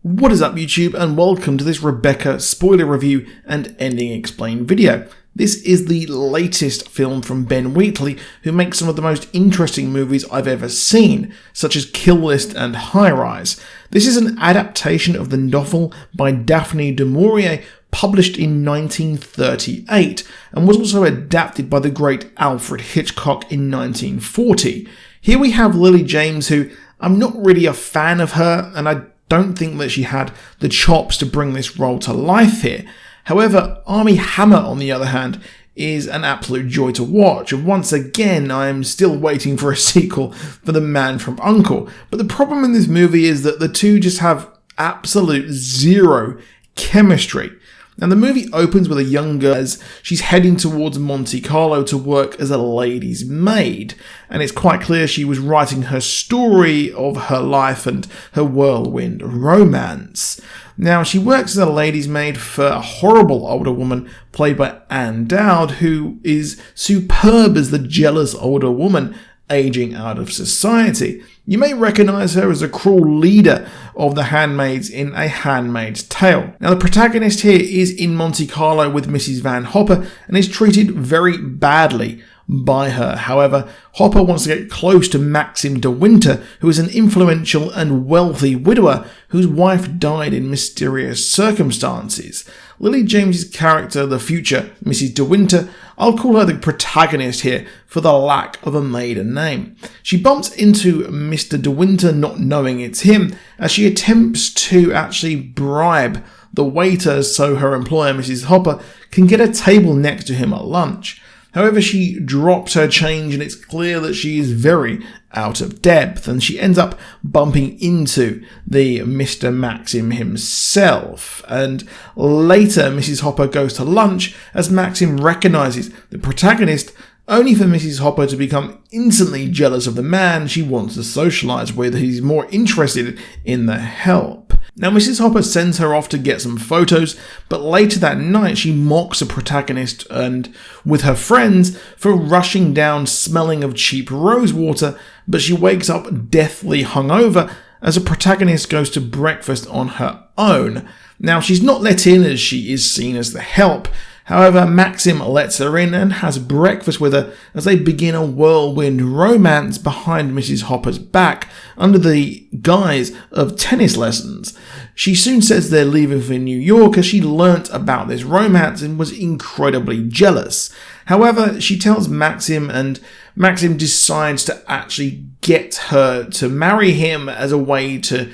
What is up YouTube, and welcome to this Rebecca spoiler review and ending explained video. This is the latest film from Ben Wheatley, who makes some of the most interesting movies I've ever seen, such as Kill List and High Rise. This is an adaptation of the novel by Daphne du Maurier, published in 1938, and was also adapted by the great Alfred Hitchcock in 1940. Here we have Lily James, who I'm not really a fan of her, and I don't think that she had the chops to bring this role to life here. However, Armie Hammer, on the other hand, is an absolute joy to watch, and once again I am still waiting for a sequel for The Man from U.N.C.L.E. But the problem in this movie is that the two just have absolute zero chemistry. Now, the movie opens with a young girl as she's heading towards Monte Carlo to work as a lady's maid, and it's quite clear she was writing her story of her life and her whirlwind romance. Now, she works as a lady's maid for a horrible older woman played by Ann Dowd, who is superb as the jealous older woman aging out of society. You may recognise her as a cruel leader of the handmaids in A Handmaid's Tale. Now, the protagonist here is in Monte Carlo with Mrs. Van Hopper and is treated very badly by her. However, Hopper wants to get close to Maxim de Winter, who is an influential and wealthy widower whose wife died in mysterious circumstances. Lily James's character, the future Mrs. de Winter, I'll call her the protagonist here for the lack of a maiden name. She bumps into Mr. de Winter not knowing it's him, as she attempts to actually bribe the waiter so her employer, Mrs. Hopper, can get a table next to him at lunch. However, she drops her change and it's clear that she is very out of depth, and she ends up bumping into the Mr. Maxim himself. And later, Mrs. Hopper goes to lunch as Maxim recognises the protagonist, only for Mrs. Hopper to become instantly jealous of the man she wants to socialise with. He's more interested in the help. Now, Mrs. Hopper sends her off to get some photos, but later that night she mocks the protagonist and with her friends for rushing down smelling of cheap rosewater, but she wakes up deathly hungover as the protagonist goes to breakfast on her own. Now, she's not let in as she is seen as the help. However, Maxim lets her in and has breakfast with her as they begin a whirlwind romance behind Mrs. Hopper's back under the guise of tennis lessons. She soon says they're leaving for New York as she learnt about this romance and was incredibly jealous. However, she tells Maxim, and Maxim decides to actually get her to marry him as a way to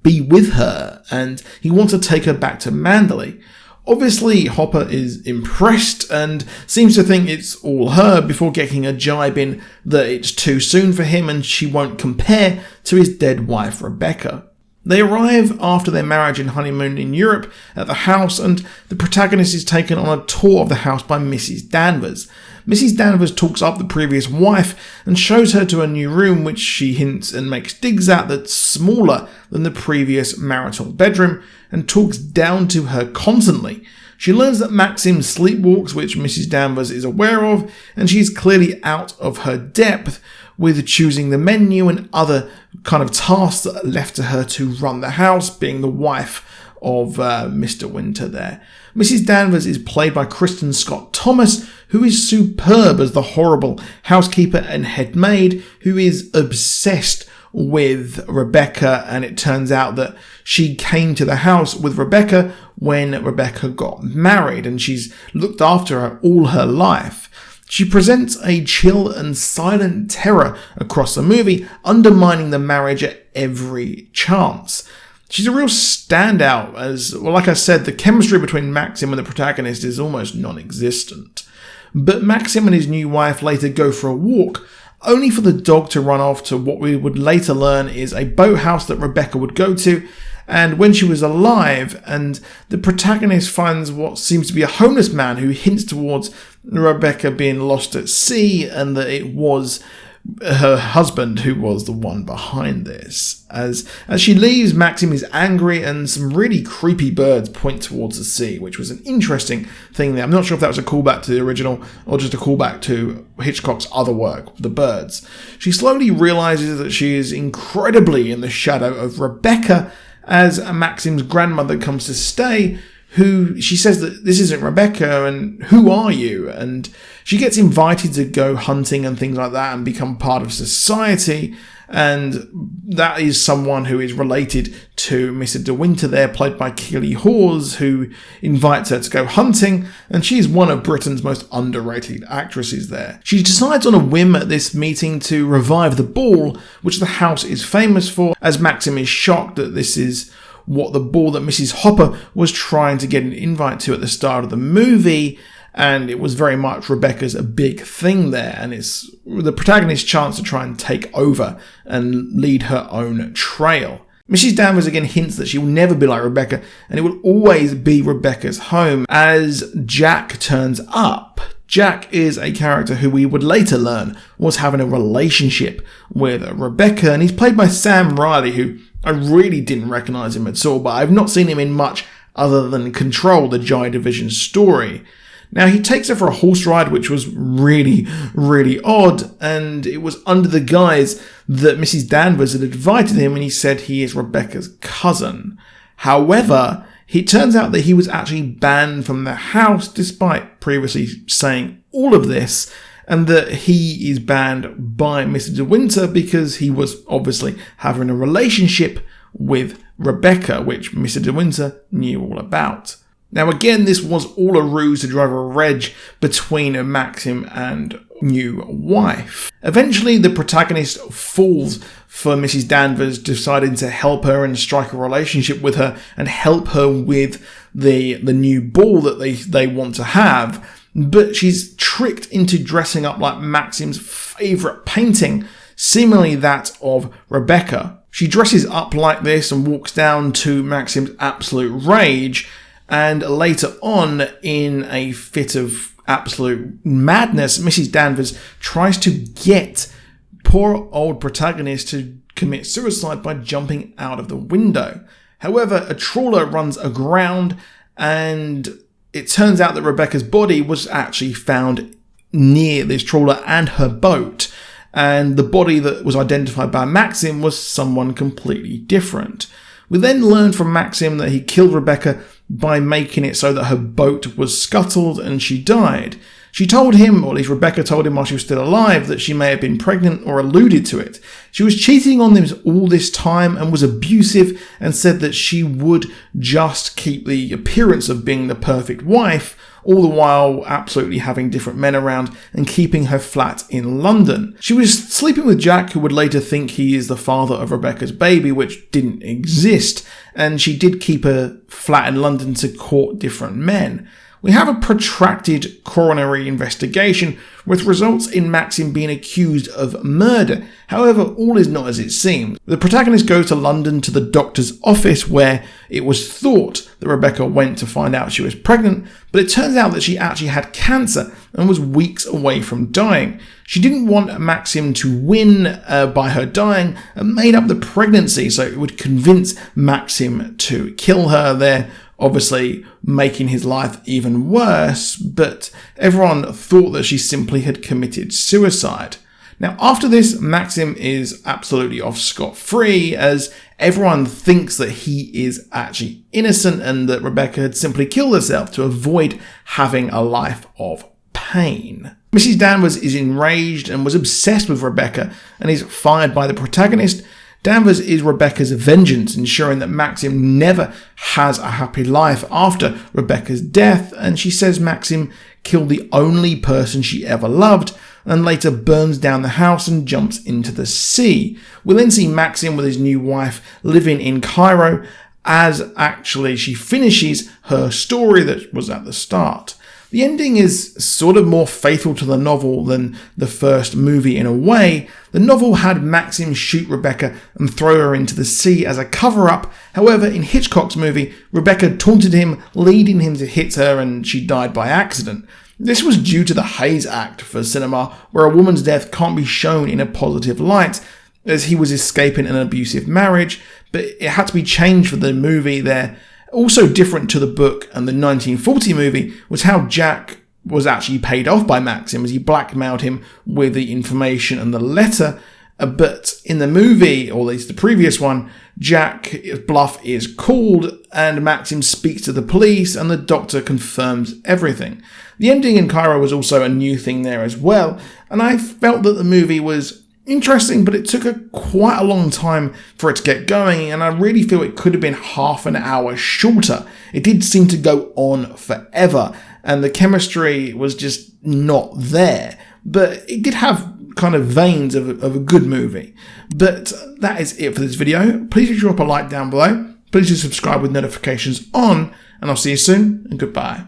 be with her, and he wants to take her back to Mandalay. Obviously, Hopper is impressed and seems to think it's all her before getting a jibe in that it's too soon for him and she won't compare to his dead wife Rebecca. They arrive after their marriage and honeymoon in Europe at the house, and the protagonist is taken on a tour of the house by Mrs. Danvers. Mrs. Danvers talks up the previous wife and shows her to a new room which she hints and makes digs at that's smaller than the previous marital bedroom, and talks down to her constantly. She learns that Maxim sleepwalks, which Mrs. Danvers is aware of, and she is clearly out of her depth with choosing the menu and other kind of tasks that are left to her to run the house, being the wife of Mr. Winter there. Mrs. Danvers is played by Kristin Scott Thomas, who is superb as the horrible housekeeper and head maid who is obsessed with Rebecca, and it turns out that she came to the house with Rebecca when Rebecca got married, and she's looked after her all her life. She presents a chill and silent terror across the movie, undermining the marriage at every chance. She's a real standout as, well, like I said, the chemistry between Maxim and the protagonist is almost non-existent. But Maxim and his new wife later go for a walk, only for the dog to run off to what we would later learn is a boathouse that Rebecca would go to, and when she was alive, and the protagonist finds what seems to be a homeless man who hints towards Rebecca being lost at sea and that it was her husband who was the one behind this. As she leaves, Maxim is angry and some really creepy birds point towards the sea, which was an interesting thing there. I'm not sure if that was a callback to the original or just a callback to Hitchcock's other work, The Birds. She slowly realizes that she is incredibly in the shadow of Rebecca, as Maxim's grandmother comes to stay, who she says that this isn't Rebecca and who are you? And she gets invited to go hunting and things like that and become part of society. And that is someone who is related to Mr. De Winter there, played by Keeley Hawes, who invites her to go hunting, and she's one of Britain's most underrated actresses there. She decides on a whim at this meeting to revive the ball, which the house is famous for, as Maxim is shocked that this is what the ball that Mrs. Hopper was trying to get an invite to at the start of the movie, and it was very much Rebecca's a big thing there, and it's the protagonist's chance to try and take over and lead her own trail. Mrs. Danvers again hints that she will never be like Rebecca, and it will always be Rebecca's home as Jack turns up. Jack is a character who we would later learn was having a relationship with Rebecca, and he's played by Sam Riley, who I really didn't recognise him at all, but I've not seen him in much other than Control, the Joy Division story. Now, he takes her for a horse ride, which was really, really odd, and it was under the guise that Mrs. Danvers had invited him, and he said he is Rebecca's cousin. However, it turns out that he was actually banned from the house, despite previously saying all of this, and that he is banned by Mr. De Winter because he was obviously having a relationship with Rebecca, which Mr. De Winter knew all about. Now again, this was all a ruse to drive a wedge between Maxim and new wife. Eventually, the protagonist falls for Mrs. Danvers deciding to help her and strike a relationship with her and help her with the new ball that they want to have. But she's tricked into dressing up like Maxim's favourite painting, seemingly that of Rebecca. She dresses up like this and walks down to Maxim's absolute rage, and later on, in a fit of absolute madness, Mrs. Danvers tries to get poor old protagonist to commit suicide by jumping out of the window. However, a trawler runs aground, and it turns out that Rebecca's body was actually found near this trawler and her boat, and the body that was identified by Maxim was someone completely different. We then learn from Maxim that he killed Rebecca by making it so that her boat was scuttled and she died. She told him, or at least Rebecca told him while she was still alive, that she may have been pregnant or alluded to it. She was cheating on him all this time and was abusive, and said that she would just keep the appearance of being the perfect wife, all the while absolutely having different men around and keeping her flat in London. She was sleeping with Jack, who would later think he is the father of Rebecca's baby, which didn't exist, and she did keep her flat in London to court different men. We have a protracted coronary investigation with results in Maxim being accused of murder. However, all is not as it seems. The protagonist goes to London to the doctor's office where it was thought that Rebecca went to find out she was pregnant, but it turns out that she actually had cancer and was weeks away from dying. She didn't want Maxim to win by her dying and made up the pregnancy so it would convince Maxim to kill her there, obviously making his life even worse, but everyone thought that she simply had committed suicide. Now, after this, Maxim is absolutely off scot-free, as everyone thinks that he is actually innocent and that Rebecca had simply killed herself to avoid having a life of pain. Mrs. Danvers is enraged and was obsessed with Rebecca and is fired by the protagonist. Danvers is Rebecca's vengeance, ensuring that Maxim never has a happy life after Rebecca's death, and she says Maxim killed the only person she ever loved, and later burns down the house and jumps into the sea. We then see Maxim with his new wife living in Cairo, as actually she finishes her story that was at the start. The ending is sort of more faithful to the novel than the first movie in a way. The novel had Maxim shoot Rebecca and throw her into the sea as a cover-up. However, in Hitchcock's movie, Rebecca taunted him, leading him to hit her, and she died by accident. This was due to the Hays Act for cinema, where a woman's death can't be shown in a positive light, as he was escaping an abusive marriage, but it had to be changed for the movie there. Also different to the book and the 1940 movie was how Jack was actually paid off by Maxim, as he blackmailed him with the information and the letter. But in the movie, or at least the previous one, Jack's bluff is called, and Maxim speaks to the police, and the doctor confirms everything. The ending in Cairo was also a new thing there as well, and I felt that the movie was interesting, but it took quite a long time for it to get going, and I really feel it could have been half an hour shorter. It did seem to go on forever, and the chemistry was just not there, but it did have kind of veins of a good movie. But that is it for this video. Please do drop a like down below. Please do subscribe with notifications on, and I'll see you soon, and goodbye.